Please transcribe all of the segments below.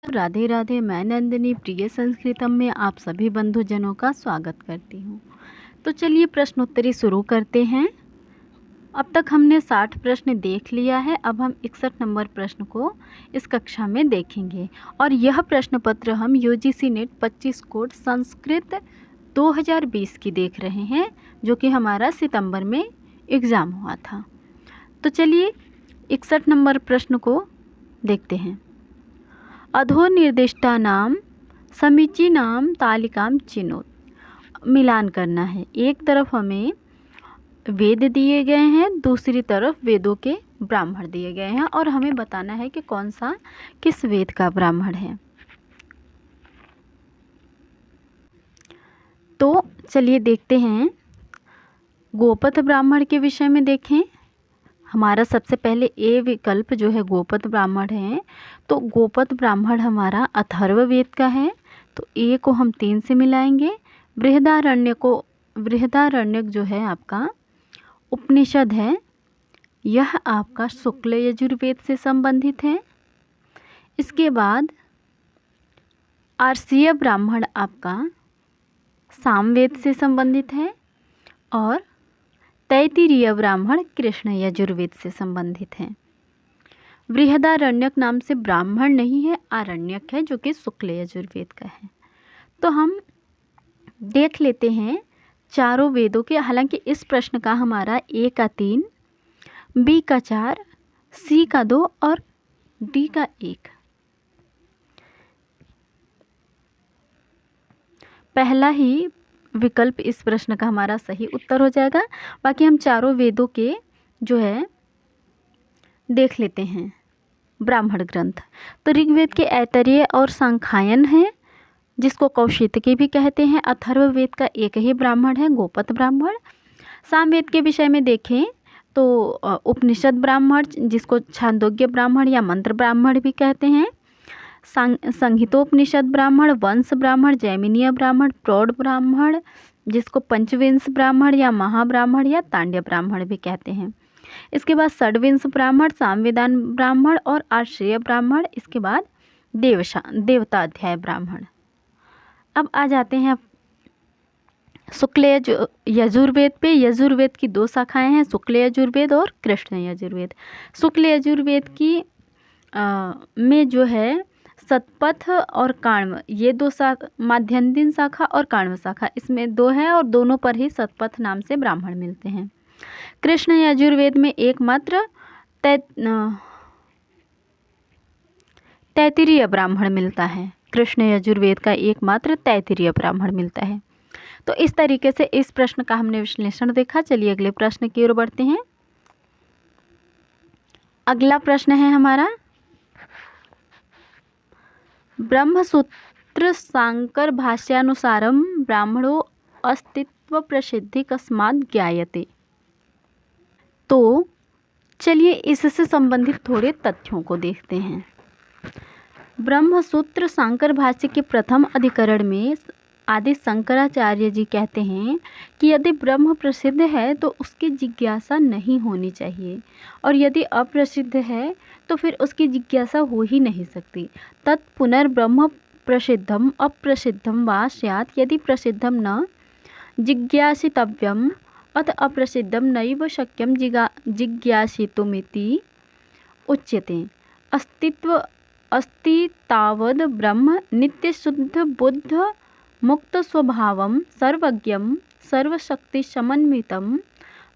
राधे राधे। मैं नंदिनी प्रिय संस्कृतम में आप सभी बंधुजनों का स्वागत करती हूँ। तो चलिए प्रश्नोत्तरी शुरू करते हैं। अब तक हमने 60 प्रश्न देख लिया है। अब हम 61 नंबर प्रश्न को इस कक्षा में देखेंगे और यह प्रश्न पत्र हम यूजीसी नेट 25 कोड संस्कृत 2020 की देख रहे हैं, जो कि हमारा सितंबर में एग्ज़ाम हुआ था। तो चलिए 61 नंबर प्रश्न को देखते हैं। अधोनिर्दिष्टानां समीचीनां तालिकां चिनोत। मिलान करना है। एक तरफ हमें वेद दिए गए हैं, दूसरी तरफ वेदों के ब्राह्मण दिए गए हैं और हमें बताना है कि कौन सा किस वेद का ब्राह्मण है। तो चलिए देखते हैं। गोपथ ब्राह्मण के विषय में देखें। हमारा सबसे पहले ए विकल्प जो है गोपथ ब्राह्मण है। तो गोपथ ब्राह्मण हमारा अथर्ववेद का है, तो ए को हम 3 से मिलाएंगे। बृहदारण्यक जो है आपका उपनिषद है, यह आपका शुक्ल यजुर्वेद से संबंधित है। इसके बाद आर्षीय ब्राह्मण आपका सामवेद से संबंधित है और तैत्तिरीय ब्राह्मण कृष्ण यजुर्वेद से संबंधित है। बृहदारण्यक नाम से ब्राह्मण नहीं है, आरण्यक है जो कि शुक्ल यजुर्वेद का है। तो हम देख लेते हैं चारों वेदों के। हालांकि इस प्रश्न का हमारा ए का 3, बी का 4, सी का 2 और डी का 1। पहला ही विकल्प इस प्रश्न का हमारा सही उत्तर हो जाएगा। बाकी हम चारों वेदों के जो है देख लेते हैं ब्राह्मण ग्रंथ। तो ऋग्वेद के ऐतरेय और सांख्यायन है, जिसको कौशितकी भी कहते हैं। अथर्ववेद का एक ही ब्राह्मण है, गोपथ ब्राह्मण। सामवेद के विषय में देखें तो उपनिषद ब्राह्मण, जिसको छांदोग्य ब्राह्मण या मंत्र ब्राह्मण भी कहते हैं। संहितोपनिषद ब्राह्मण, वंश ब्राह्मण, जैमिनीय ब्राह्मण, प्रौढ़ ब्राह्मण, जिसको पंचविंश ब्राह्मण या महाब्राह्मण या तांड्य ब्राह्मण भी कहते हैं। इसके बाद षड्विंश ब्राह्मण, सामवेदान ब्राह्मण और आर्षेय ब्राह्मण। इसके बाद देवताध्याय ब्राह्मण। अब आ जाते हैं शुक्ल यजुर्वेद पे। यजुर्वेद की 2 शाखाएं हैं, शुक्ल यजुर्वेद और कृष्ण यजुर्वेद। शुक्ल यजुर्वेद की में जो है सतपथ और काण्व, ये 2 माध्यन्दिन शाखा और काण्व शाखा, इसमें 2 है और दोनों पर ही सतपथ नाम से ब्राह्मण मिलते हैं। कृष्ण यजुर्वेद में एकमात्र तैत्तिरीय ब्राह्मण मिलता है। कृष्ण यजुर्वेद का एकमात्र तैत्तिरीय ब्राह्मण मिलता है। तो इस तरीके से इस प्रश्न का हमने विश्लेषण देखा। चलिए अगले प्रश्न की ओर बढ़ते हैं। अगला प्रश्न है हमारा, ब्रह्मसूत्र शांकर भाष्यानुसारम ब्राह्मणो अस्तित्व प्रसिद्धि कस्मात् ज्ञायते। तो चलिए इससे संबंधित थोड़े तथ्यों को देखते हैं। ब्रह्मसूत्र शांकर भाष्य के प्रथम अधिकरण में आदि शंकराचार्य जी कहते हैं कि यदि ब्रह्म प्रसिद्ध है तो उसकी जिज्ञासा नहीं होनी चाहिए, और यदि अप्रसिद्ध है तो फिर उसकी जिज्ञासा हो ही नहीं सकती। तत्पुनर्ब्रह्म प्रसिद्धम अप्रसिद्धम वा स्यात्, यदि प्रसिद्धम न जिज्ञासितव्यम अथ अप्रसिद्धम नैव शक्यम जिज्ञासितुमिति उच्यते। अस्ति तावद् ब्रह्म नित्यशुद्ध बुद्ध मुक्त स्वभावं सर्वज्ञं सर्वशक्ति समन्वितं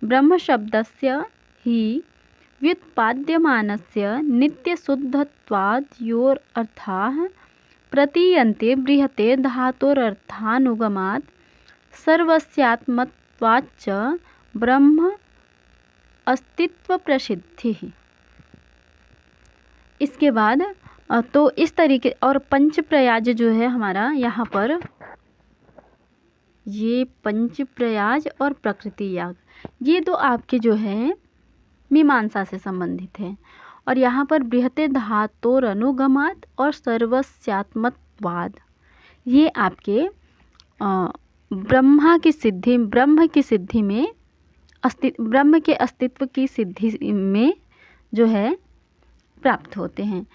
ब्रह्मशब्दस्य हि व्युत्पाद्यमानस्य नित्यशुद्धत्वाद्योरर्थाः प्रतीयन्ते बृहते धातोरर्थानुगमात् सर्वस्यात्मत्वाच्च ब्रह्म अस्तित्व प्रसिद्धिः। इसके बाद तो इस तरीके और पंचप्रयाज जो है हमारा यहाँ पर, ये पंचप्रयाज और प्रकृति याग, ये 2 आपके जो है मीमांसा से संबंधित है। और यहाँ पर बृहते धातोर अनुगमात और सर्वस्यात्मत्वाद, ये आपके ब्रह्म की सिद्धि में ब्रह्म के अस्तित्व की सिद्धि में जो है प्राप्त होते हैं।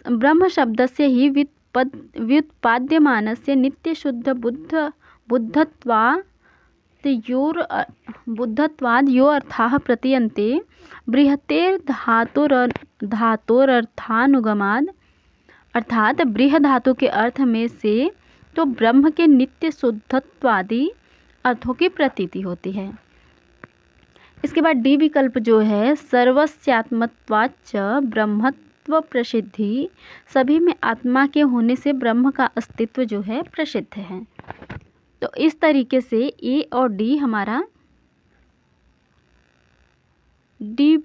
ब्रह्म शब्द से ही व्युत्पाद्यमानस्य नित्यशुद्ध बुद्धत्वाद् यो अर्थाः प्रतीयन्ते बृहतेर्धातोरर्थानुगमाद्, अर्थात बृह धातु के अर्थ में से तो ब्रह्म के नित्य शुद्धत्वादि अर्थों की प्रतीति होती है। इसके बाद डी विकल्प जो है, सर्वस्यात्मत्वाच्च ब्रह्मत्व प्रसिद्धि, सभी में आत्मा के होने से ब्रह्म का अस्तित्व जो है प्रसिद्ध है। तो इस तरीके से ए और डी हमारा डी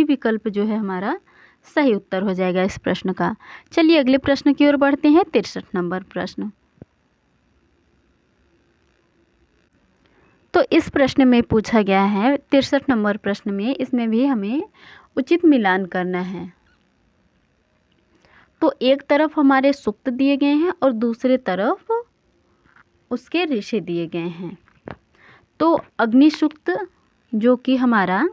विकल्प जो है हमारा सही उत्तर हो जाएगा इस प्रश्न का। चलिए अगले प्रश्न की ओर बढ़ते हैं। 63 नंबर प्रश्न। तो इस प्रश्न में पूछा गया है 63 नंबर प्रश्न में, इसमें भी हमें उचित मिलान करना है। तो एक तरफ हमारे सूक्त दिए गए हैं और दूसरे तरफ उसके ऋषि दिए गए हैं। तो अग्नि सूक्त जो कि हमारा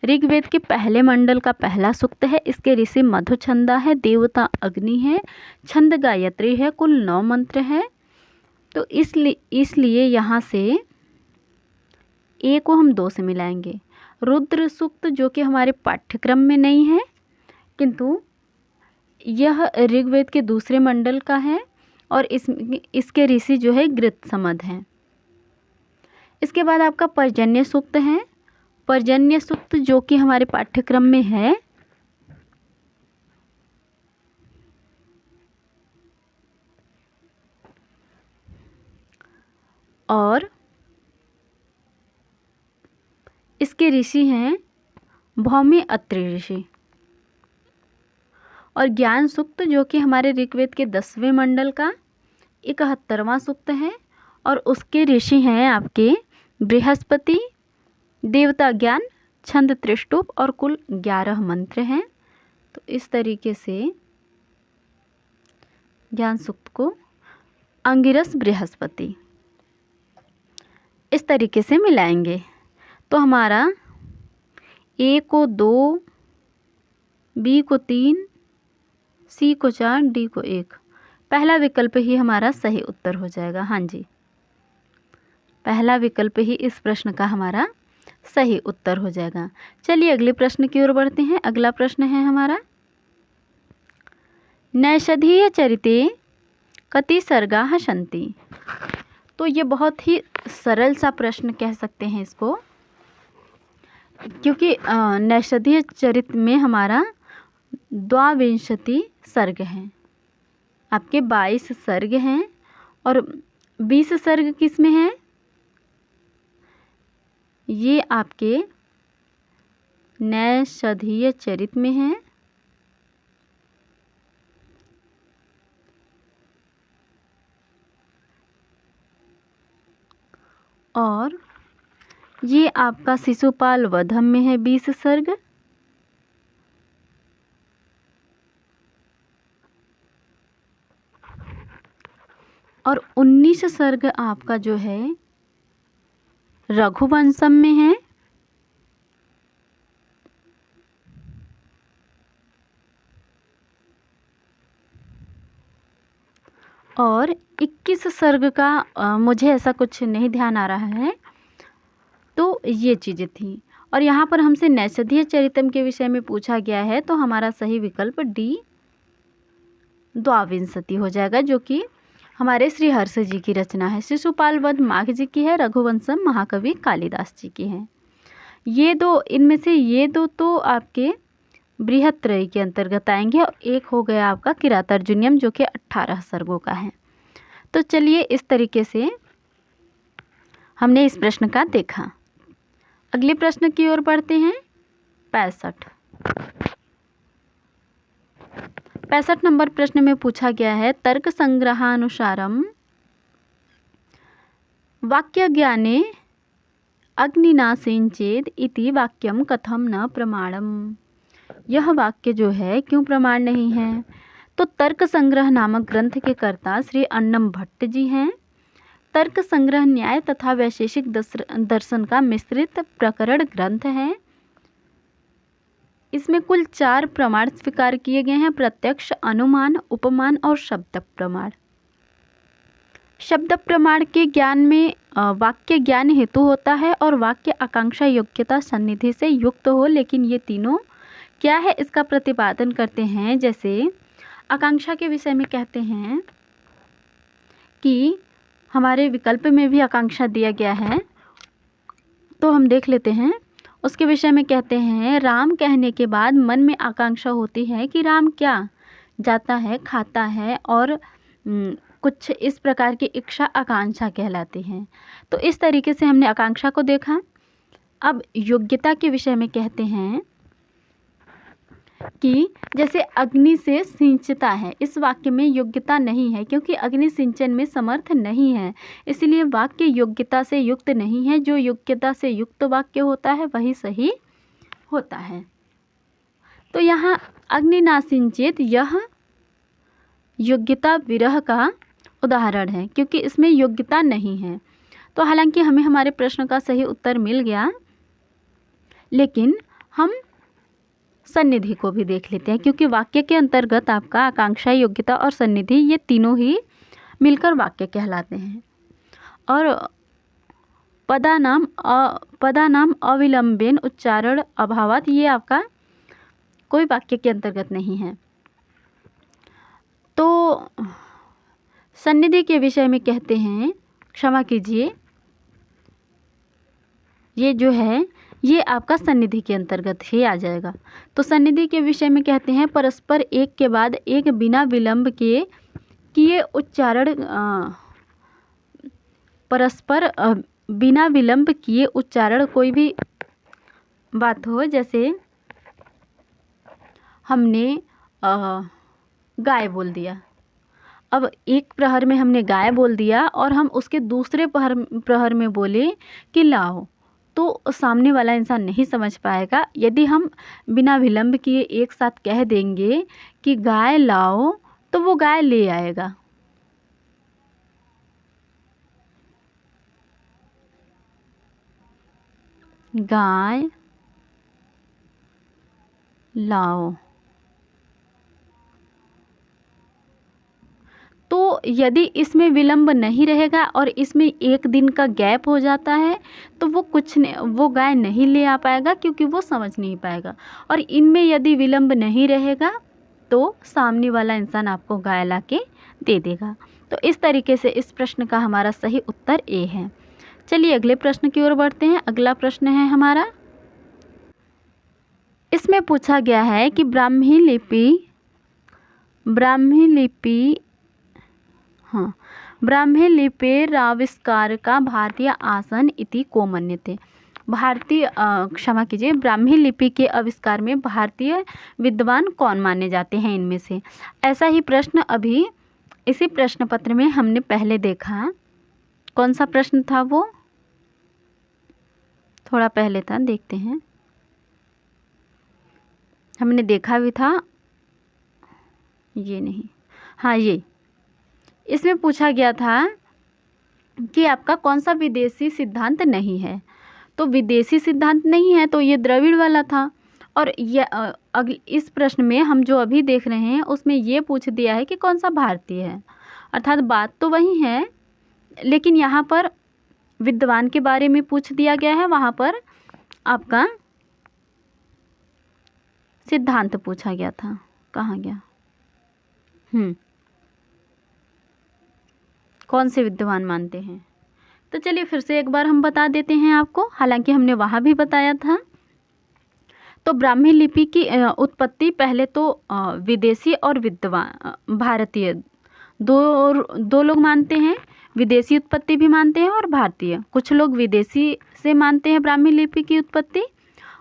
ऋग्वेद के पहले मंडल का पहला सूक्त है, इसके ऋषि मधुछंदा है, देवता अग्नि है, छंद गायत्री है, कुल 9 मंत्र है। तो इसलिए यहाँ से ए को हम 2 से मिलाएंगे। रुद्र सूक्त जो कि हमारे पाठ्यक्रम में नहीं है, किंतु यह ऋग्वेद के दूसरे मंडल का है और इसके ऋषि जो है गृत्समद हैं। इसके बाद आपका पर्जन्य सूक्त है। पर्जन्य सूक्त जो कि हमारे पाठ्यक्रम में है, और इसके ऋषि हैं भौमी अत्रि ऋषि। और ज्ञान सूक्त जो कि हमारे ऋग्वेद के 10वें मंडल का 71वां सूक्त है और उसके ऋषि हैं आपके बृहस्पति, देवता ज्ञान, छंद त्रिष्टुप और कुल 11 मंत्र हैं। तो इस तरीके से ज्ञान सूक्त को अंगिरस बृहस्पति इस तरीके से मिलाएंगे। तो हमारा ए को 2, बी को 3, सी को 4, डी को 1, पहला विकल्प ही हमारा सही उत्तर हो जाएगा। हाँ जी, पहला विकल्प ही इस प्रश्न का हमारा सही उत्तर हो जाएगा। चलिए अगले प्रश्न की ओर बढ़ते हैं। अगला प्रश्न है हमारा, नैषधीय चरिते कति सर्गाः सन्ति। तो ये बहुत ही सरल सा प्रश्न कह सकते हैं इसको, क्योंकि नैषधीय चरित में हमारा 22 सर्ग हैं, आपके 22 सर्ग हैं और 20 सर्ग किस में हैं, ये आपके नैषधीय चरित में हैं। और ये आपका शिशुपाल वधम में है 20 सर्ग। और 19 सर्ग आपका जो है रघुवंशम में है। और 21 सर्ग का मुझे ऐसा कुछ नहीं ध्यान आ रहा है। तो ये चीज़ें थी। और यहाँ पर हमसे नैषधीय चरितम के विषय में पूछा गया है, तो हमारा सही विकल्प डी 22 हो जाएगा, जो कि हमारे श्री हर्ष जी की रचना है। शिशुपाल वध माघ जी की है, रघुवंशम महाकवि कालिदास जी की है। ये दो, इनमें से ये दो तो आपके बृहत्त्रयी के अंतर्गत आएंगे और एक हो गया आपका किरातार्जुनीयम जो कि 18 सर्गों का है। तो चलिए इस तरीके से हमने इस प्रश्न का देखा। अगले प्रश्न की ओर बढ़ते हैं। 65 नंबर प्रश्न में पूछा गया है, तर्क संग्रहानुसारम वाक्य ज्ञाने अग्निनाशेन चेद इति वाक्यम कथम न प्रमाणम। यह वाक्य जो है क्यों प्रमाण नहीं है? तो तर्क संग्रह नामक ग्रंथ के कर्ता श्री अन्नम भट्ट जी हैं। तर्क संग्रह न्याय तथा वैशेषिक दर्शन का मिश्रित प्रकरण ग्रंथ है। इसमें कुल 4 प्रमाण स्वीकार किए गए हैं: प्रत्यक्ष, अनुमान, उपमान और शब्द प्रमाण। शब्द प्रमाण के ज्ञान में वाक्य ज्ञान हेतु होता है और वाक्य आकांक्षा योग्यता सन्निधि से युक्त हो, लेकिन ये तीनों क्या है इसका प्रतिपादन करते हैं। जैसे आकांक्षा के विषय में कहते हैं कि हमारे विकल्प में भी आकांक्षा दिया गया है, तो हम देख लेते हैं। उसके विषय में कहते हैं, राम कहने के बाद मन में आकांक्षा होती है कि राम क्या जाता है, खाता है, और कुछ इस प्रकार की इच्छा आकांक्षा कहलाती है। तो इस तरीके से हमने आकांक्षा को देखा। अब योग्यता के विषय में कहते हैं कि जैसे अग्नि से सिंचता है, इस वाक्य में योग्यता नहीं है क्योंकि अग्नि सिंचन में समर्थ नहीं है, इसलिए वाक्य योग्यता से युक्त नहीं है। जो योग्यता से युक्त वाक्य होता है वही सही होता है। तो यहाँ अग्नि ना सिंचित, यह योग्यता विरह का उदाहरण है क्योंकि इसमें योग्यता नहीं है। तो हालांकि हमें हमारे प्रश्न का सही उत्तर मिल गया, लेकिन हम सन्निधि को भी देख लेते हैं क्योंकि वाक्य के अंतर्गत आपका आकांक्षा, योग्यता और सन्निधि ये तीनों ही मिलकर वाक्य कहलाते हैं। और पदानाम अविलंबेन उच्चारण अभावात, ये आपका कोई वाक्य के अंतर्गत नहीं है। तो सन्निधि के विषय में कहते हैं, क्षमा कीजिए, ये जो है ये आपका सन्निधि के अंतर्गत ही आ जाएगा। तो सन्निधि के विषय में कहते हैं, परस्पर एक के बाद एक बिना विलंब के किए उच्चारण, परस्पर बिना विलंब किए उच्चारण, कोई भी बात हो, जैसे हमने गाय बोल दिया, अब एक प्रहर में हमने गाय बोल दिया और हम उसके दूसरे प्रहर में बोले कि लाओ, तो सामने वाला इंसान नहीं समझ पाएगा। यदि हम बिना विलंब किए एक साथ कह देंगे कि गाय लाओ, तो वो गाय ले आएगा। गाय लाओ। तो यदि इसमें विलंब नहीं रहेगा और इसमें एक दिन का गैप हो जाता है, तो वो गाय नहीं ले आ पाएगा क्योंकि वो समझ नहीं पाएगा। और इनमें यदि विलंब नहीं रहेगा तो सामने वाला इंसान आपको गाय ला के दे देगा। तो इस तरीके से इस प्रश्न का हमारा सही उत्तर ए है। चलिए अगले प्रश्न की ओर बढ़ते हैं। अगला प्रश्न है हमारा, इसमें पूछा गया है कि ब्राह्मी लिपेराविष्कार का भारतीय आसन इति को मन्यते। ब्राह्मी लिपि के आविष्कार में भारतीय विद्वान कौन माने जाते हैं इनमें से। ऐसा ही प्रश्न अभी इसी प्रश्न पत्र में हमने पहले देखा। कौन सा प्रश्न था वो, थोड़ा पहले था, देखते हैं। हमने देखा भी था, ये नहीं, हाँ ये, इसमें पूछा गया था कि आपका कौन सा विदेशी सिद्धांत नहीं है। तो विदेशी सिद्धांत नहीं है तो ये द्रविड़ वाला था। और ये इस प्रश्न में हम जो अभी देख रहे हैं उसमें ये पूछ दिया है कि कौन सा भारतीय है, अर्थात बात तो वही है, लेकिन यहाँ पर विद्वान के बारे में पूछ दिया गया है, वहाँ पर आपका सिद्धांत पूछा गया था। कहाँ गया, कौन से विद्वान मानते हैं। तो चलिए फिर से एक बार हम बता देते हैं आपको, हालांकि हमने वहाँ भी बताया था। तो ब्राह्मी लिपि की उत्पत्ति पहले तो विदेशी और विद्वान भारतीय दो लोग मानते हैं। विदेशी उत्पत्ति भी मानते हैं और भारतीय। कुछ लोग विदेशी से मानते हैं ब्राह्मी लिपि की उत्पत्ति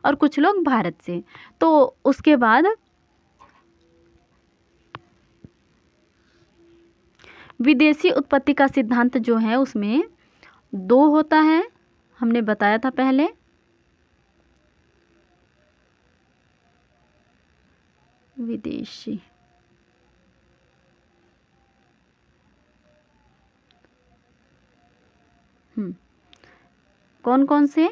और कुछ लोग भारत से। तो उसके बाद विदेशी उत्पत्ति का सिद्धांत जो है उसमें 2 होता है, हमने बताया था पहले। विदेशी कौन कौन से,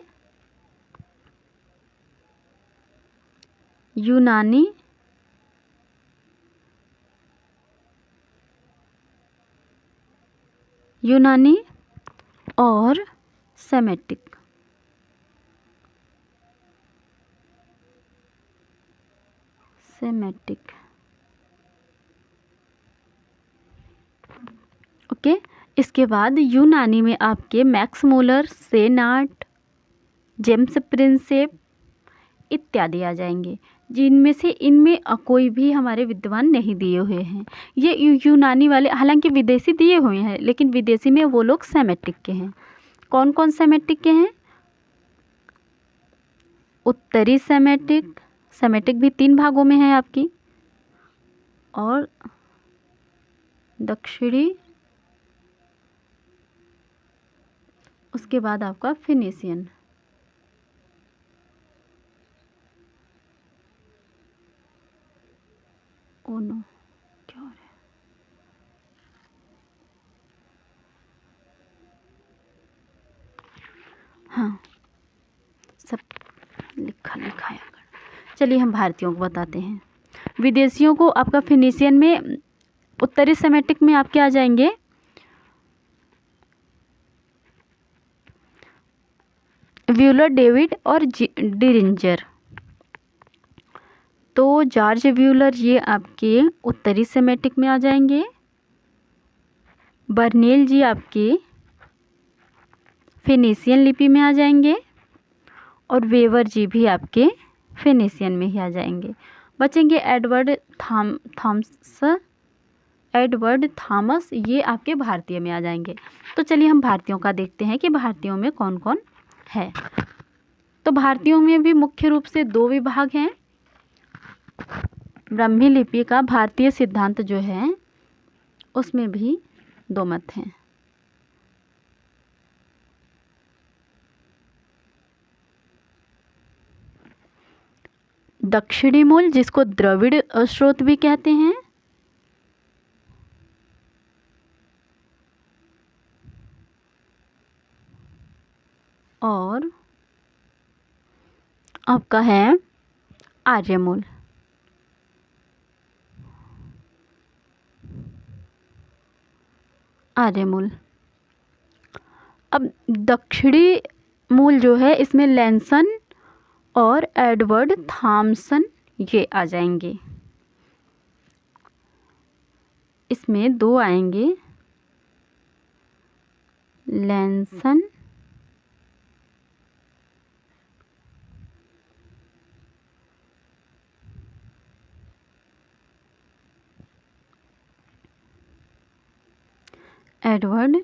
यूनानी और सेमेटिक। ओके। इसके बाद यूनानी में आपके मैक्स मूलर, सेनाट, जेम्स प्रिंसेप इत्यादि आ जाएंगे, जिनमें से इनमें कोई भी हमारे विद्वान नहीं दिए हुए हैं। ये यूनानी वाले हालांकि विदेशी दिए हुए हैं, लेकिन विदेशी में वो लोग सेमेटिक के हैं। कौन कौन सेमेटिक के हैं? उत्तरी सेमेटिक, सेमेटिक भी 3 भागों में है आपकी, और दक्षिणी, उसके बाद आपका फिनिशियन। ओ नो, क्या हो रहा है? हाँ, सब लिखा है। चलिए हम भारतीयों को बताते हैं। विदेशियों को आपका फिनिशियन में, उत्तरी सेमेटिक में आपके आ जाएंगे व्यूलर, डेविड और डिरिंजर। तो जॉर्ज व्यूलर ये आपके उत्तरी सेमेटिक में आ जाएंगे। बर्नेल जी आपके फिनिशियन लिपि में आ जाएंगे, और वेवर जी भी आपके फिनिशियन में ही आ जाएंगे। बचेंगे एडवर्ड थॉमस, ये आपके भारतीय में आ जाएंगे। तो चलिए हम भारतीयों का देखते हैं कि भारतीयों में कौन कौन है। तो भारतीयों में भी मुख्य रूप से 2 विभाग हैं। ब्राह्मी लिपि का भारतीय सिद्धांत जो है उसमें भी 2 मत हैं। दक्षिणी मूल, जिसको द्रविड़ स्रोत भी कहते हैं, और आपका है आर्यमूल। अब दक्षिणी मूल जो है इसमें लैनसन और एडवर्ड थॉमसन ये आ जाएंगे। इसमें 2 आएंगे, लैनसन एडवर्ड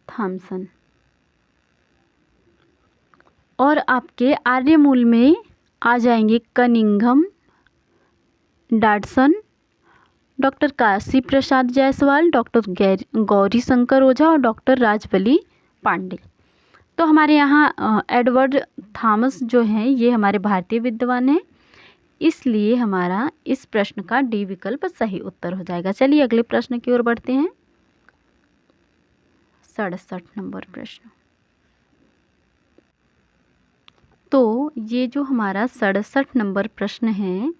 थॉमसन। और आपके आर्यमूल में आ जाएंगे Cunningham, Dotson, doctor Kashi Prasad Jaiswal, doctor Gauri Shankar ओझा और डॉक्टर राजबली पांडे। तो हमारे यहाँ एडवर्ड थॉमस जो हैं ये हमारे भारतीय विद्वान हैं, इसलिए हमारा इस प्रश्न का डी विकल्प सही उत्तर हो जाएगा। चलिए अगले प्रश्न की ओर बढ़ते हैं। 67 नंबर प्रश्न। तो ये जो हमारा 67 नंबर प्रश्न है,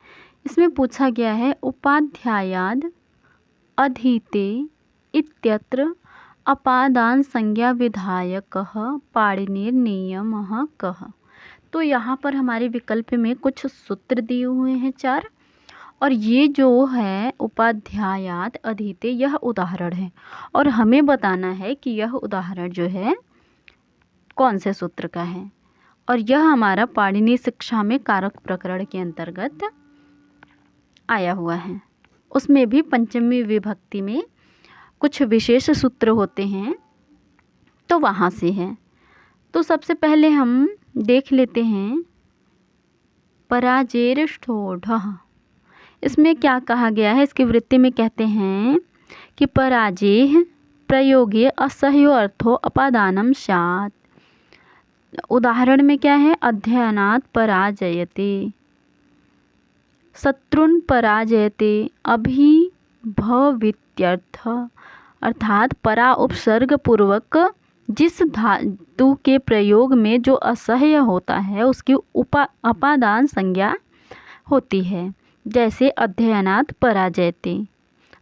इसमें पूछा गया है उपाध्यायाद अधीते इत्यत्र अपादान संज्ञा विधायकः पाणिनिर्नियमः कः। तो यहाँ पर हमारे विकल्प में कुछ सूत्र दिए हुए हैं 4, और ये जो है उपाध्यायात अधीते यह उदाहरण है, और हमें बताना है कि यह उदाहरण जो है कौन से सूत्र का है, और यह हमारा पाणिनि शिक्षा में कारक प्रकरण के अंतर्गत आया हुआ है। उसमें भी पंचमी विभक्ति में कुछ विशेष सूत्र होते हैं, तो वहाँ से है। तो सबसे पहले हम देख लेते हैं पराजेरष्ठोढः। इसमें क्या कहा गया है? इसकी वृत्ति में कहते हैं कि पराजेह प्रयोगे असह्यो अर्थो अपादानम स्यात्। उदाहरण में क्या है? अध्ययनात् पराजयते, शत्रुन पराजयते, अभिभवित्यर्थ, अर्थात परा उपसर्ग पूर्वक जिस धातु के प्रयोग में जो असह्य होता है उसकी अपादान संज्ञा होती है। जैसे अध्ययनात् पराजयते,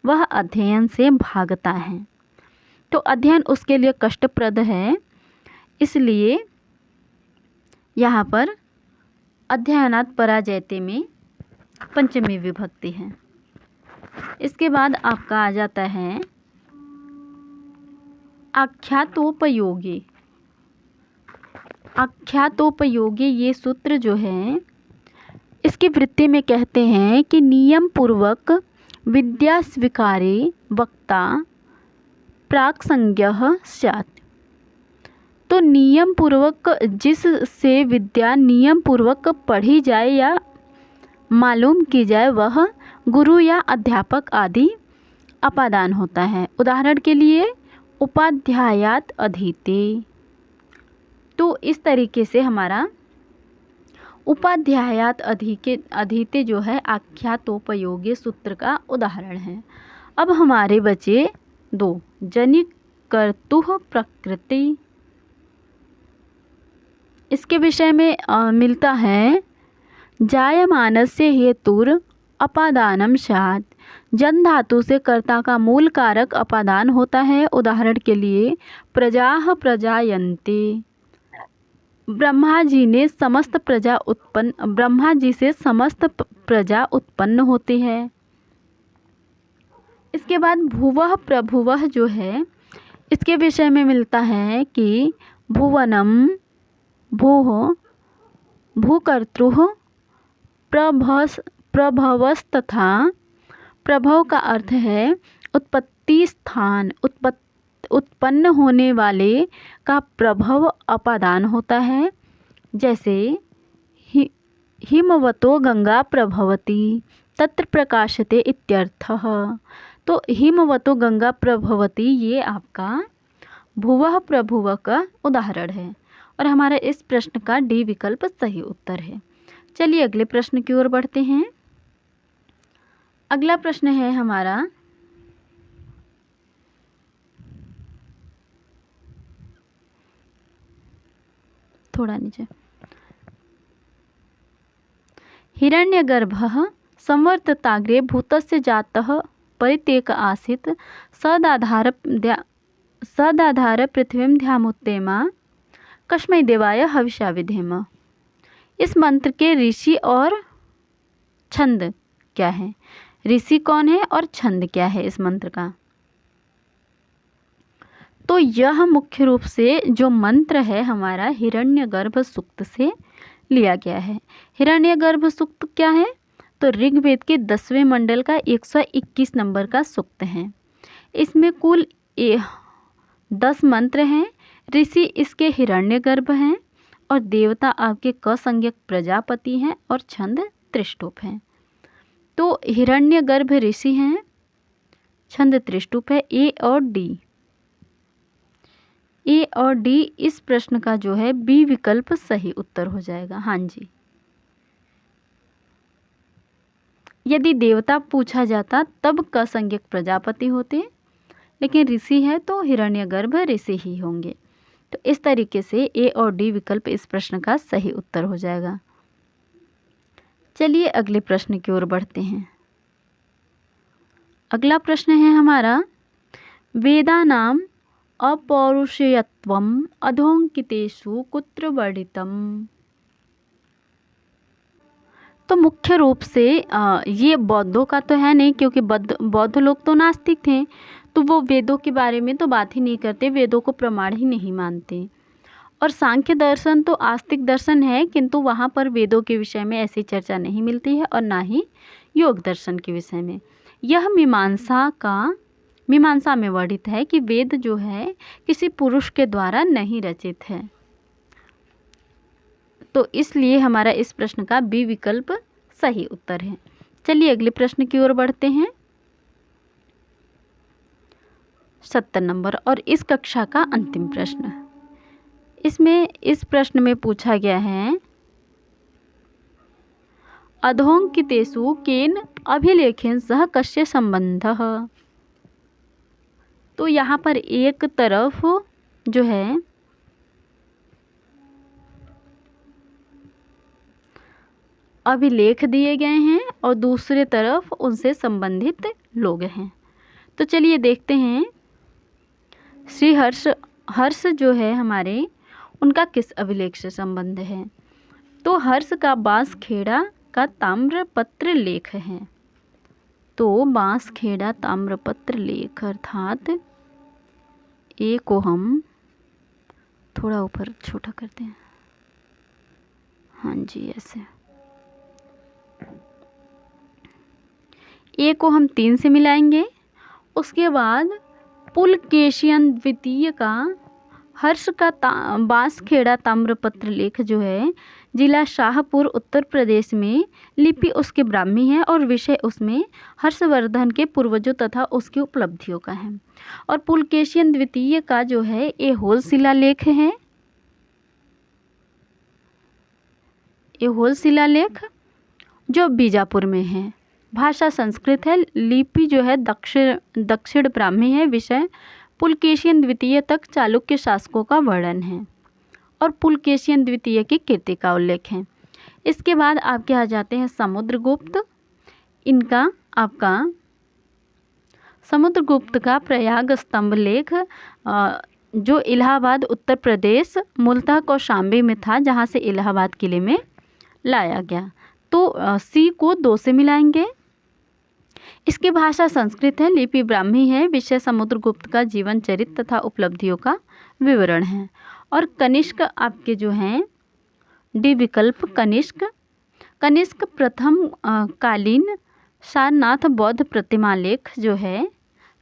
वह अध्ययन से भागता है। तो अध्ययन उसके लिए कष्टप्रद है, इसलिए यहाँ पर अध्ययनात् पराजयते में पंचमी विभक्ति है। इसके बाद आपका आ जाता है आख्यातोपयोगी। आख्यातोपयोगी ये सूत्र जो है इसकी वृत्ति में कहते हैं कि नियम पूर्वक विद्या स्वीकारे वक्ता प्राक्संज्ञः स्यात्। तो नियम पूर्वक जिससे विद्या नियम पूर्वक पढ़ी जाए या मालूम की जाए वह गुरु या अध्यापक आदि अपादान होता है। उदाहरण के लिए उपाध्यायात् अधीते। तो इस तरीके से हमारा उपाध्यायात् अधीते जो है आख्यातोपयोगी सूत्र का उदाहरण है। अब हमारे बचे दो, जनिक कर्तुः प्रकृति। इसके विषय में मिलता है जायमानस्य हेतुर अपादानम स्यात्। जन धातु से कर्ता का मूल कारक अपादान होता है। उदाहरण के लिए प्रजाः प्रजायन्ते। ब्रह्मा जी से समस्त प्रजा उत्पन्न होती है। इसके बाद भुवः प्रभुवः जो है इसके विषय में मिलता है कि भुवनम भूः भूकर्तृः प्रभवस्तथा। प्रभव का अर्थ है उत्पत्ति स्थान, उत्पन्न होने वाले का प्रभव अपादान होता है। जैसे हिमवतो गंगा प्रभवती तत्र प्रकाशते इत्यर्थः। तो हिमवतो गंगा प्रभवती ये आपका भुवः प्रभुव का उदाहरण है और हमारा इस प्रश्न का डी विकल्प सही उत्तर है। चलिए अगले प्रश्न की ओर बढ़ते हैं। अगला प्रश्न है हमारा थोड़ा नीचे। हिरण्यगर्भः संवर्तताग्रे भूतस्य जातः परित्यक आसीत् सदाधार पृथ्वीं ध्यामुत्तेमा कस्मै देवाय हविषा विधेम। इस मंत्र के ऋषि और छंद क्या है? ऋषि कौन है और छंद क्या है इस मंत्र का? तो यह मुख्य रूप से जो मंत्र है हमारा हिरण्यगर्भ सूक्त से लिया गया है। हिरण्यगर्भ सूक्त क्या है? तो ऋग्वेद के 10वें मंडल का 121 नंबर का सूक्त है। इसमें कुल 10 मंत्र हैं। ऋषि इसके हिरण्यगर्भ हैं और देवता आपके कसंज्ञक प्रजापति हैं और छंद त्रिष्टुप हैं। तो हिरण्यगर्भ ऋषि हैं, छंद त्रिष्टुप है। ए और डी इस प्रश्न का जो है बी विकल्प सही उत्तर हो जाएगा। हाँ जी, यदि देवता पूछा जाता तब कसंज्ञक प्रजापति होते, लेकिन ऋषि है तो हिरण्यगर्भ ऋषि ही होंगे। तो इस तरीके से ए और डी विकल्प इस प्रश्न का सही उत्तर हो जाएगा। चलिए अगले प्रश्न की ओर बढ़ते हैं। अगला प्रश्न है हमारा वेदानाम अपौरुषेयत्वम अधोंकितेषु कुत्र वर्णितम। तो मुख्य रूप से ये बौद्धों का तो है नहीं, क्योंकि बौद्ध लोग तो नास्तिक थे, तो वो वेदों के बारे में तो बात ही नहीं करते, वेदों को प्रमाण ही नहीं मानते। और सांख्य दर्शन तो आस्तिक दर्शन है, किंतु वहाँ पर वेदों के विषय में ऐसी चर्चा नहीं मिलती है और ना ही योग दर्शन के विषय में। यह मीमांसा में वर्णित है कि वेद जो है किसी पुरुष के द्वारा नहीं रचित है। तो इसलिए हमारा इस प्रश्न का बी विकल्प सही उत्तर है। चलिए अगले प्रश्न की ओर बढ़ते हैं। 70 नंबर और इस कक्षा का अंतिम प्रश्न। इस प्रश्न में पूछा गया है अधोंकितेषु केन अभिलेखेन सह कस्य संबंधः। तो यहाँ पर एक तरफ जो है अभिलेख दिए गए हैं और दूसरे तरफ उनसे संबंधित लोग हैं। तो चलिए देखते हैं श्री हर्ष जो है हमारे, उनका किस अभिलेख से संबंध है। तो हर्ष का बांसखेड़ा का ताम्रपत्र लेख है। तो बांसखेड़ा ताम्रपत्र लेख अर्थात ए को हम थोड़ा ऊपर छोटा करते हैं, हाँ जी ऐसे। ए को हम 3 से मिलाएंगे। उसके बाद पुलकेशियन द्वितीय का हर्ष का बांसखेड़ा ताम्रपत्र लेख जो है जिला शाहपुर उत्तर प्रदेश में, लिपि उसके ब्राह्मी है और विषय उसमें हर्षवर्धन के पूर्वजों तथा उसकी उपलब्धियों का है। और पुलकेशियन द्वितीय का जो है ये होल शिलालेख है, ये होल शिलालेख जो बीजापुर में है। भाषा संस्कृत है, लिपि जो है दक्षिण ब्राह्मी है, विषय पुलकेशियन द्वितीय तक चालुक्य शासकों का वर्णन है और पुलकेशियन द्वितीय की कीर्ति का उल्लेख है। इसके बाद आपके आ जाते हैं समुद्रगुप्त। इनका आपका समुद्रगुप्त का प्रयाग स्तंभ लेख जो इलाहाबाद उत्तर प्रदेश मूलतः कौशाम्बी में था, जहाँ से इलाहाबाद किले में लाया गया। तो सी को 2 से मिलाएंगे। इसकी भाषा संस्कृत है, लिपि ब्राह्मी है, विषय समुद्रगुप्त का जीवन चरित्र तथा उपलब्धियों का विवरण है। और कनिष्क आपके जो हैं डी विकल्प कनिष्क प्रथम कालीन सारनाथ बौद्ध प्रतिमा लेख जो है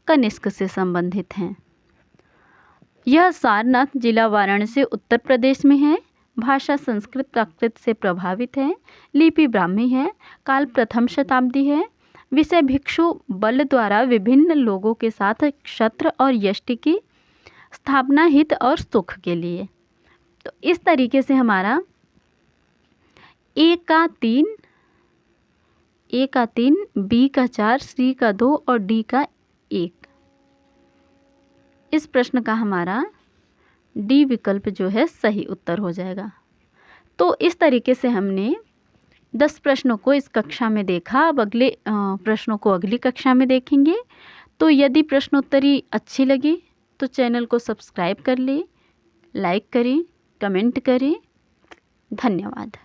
कनिष्क से संबंधित हैं। यह सारनाथ जिला वाराणसी उत्तर प्रदेश में है। भाषा संस्कृत प्राकृत से प्रभावित है, लिपि ब्राह्मी है, काल प्रथम शताब्दी है, विषय भिक्षु बल द्वारा विभिन्न लोगों के साथ क्षत्र और यष्टि की स्थापना हित और सुख के लिए। तो इस तरीके से हमारा ए का 3, बी का 4, सी का 2 और डी का 1, इस प्रश्न का हमारा डी विकल्प जो है सही उत्तर हो जाएगा। तो इस तरीके से हमने 10 प्रश्नों को इस कक्षा में देखा। अब अगले प्रश्नों को अगली कक्षा में देखेंगे। तो यदि प्रश्नोत्तरी अच्छी लगी तो चैनल को सब्सक्राइब कर लें, लाइक करें, कमेंट करें। धन्यवाद।